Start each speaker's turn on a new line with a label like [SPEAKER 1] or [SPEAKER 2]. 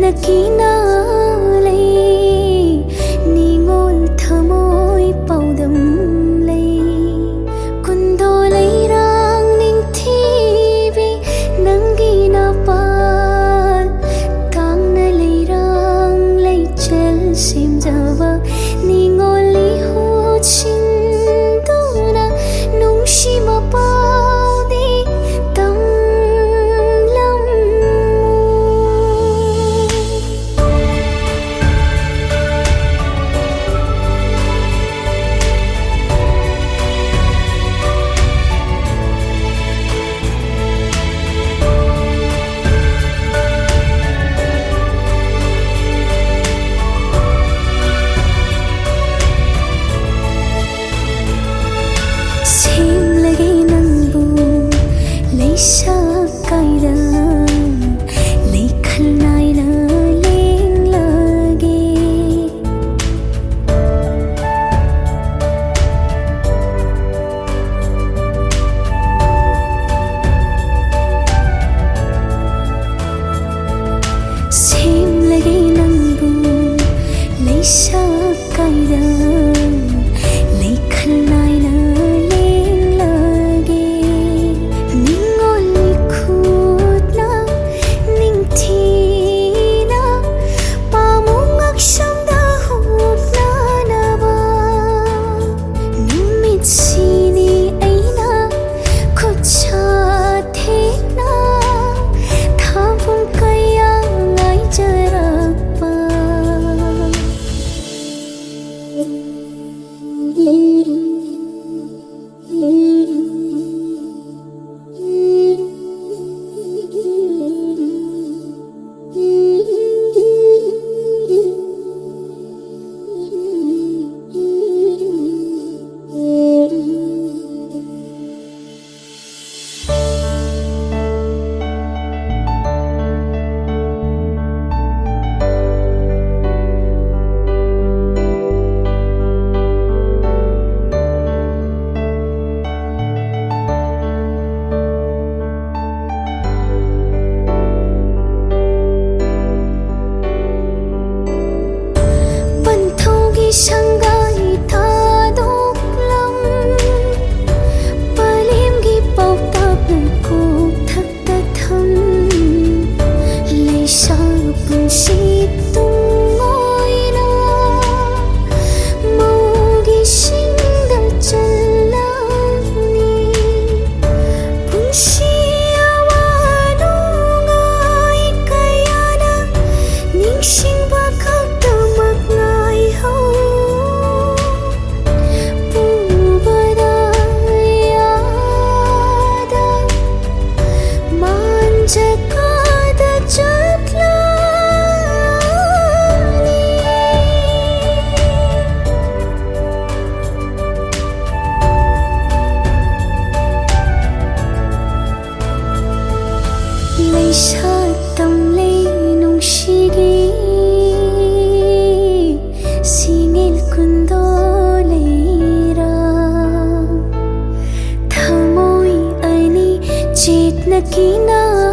[SPEAKER 1] na kinalay ningol thamoy paudam lay kundo lairang ning thibi nangi na pal tang na lairang lay chel sim jawa ningol li hu chin duna nung shi ma paudi tam lam sim lagi nangbu lay sa kaida lay khalnai na ling lagi sim lagi nangbu lay sa kaida lay khalnai na Shanghai tha đốc lâm Palim gi pau tap nan ko thak ta tham Lay sa pun si tung ngoi na Mau gi sing da chân la ni Pun si awa nu ngai kaya na Ning sing ba khak ta mak ngai hau lay sa tam lay nung shigi singil kundo layra thamoy ani chit na kina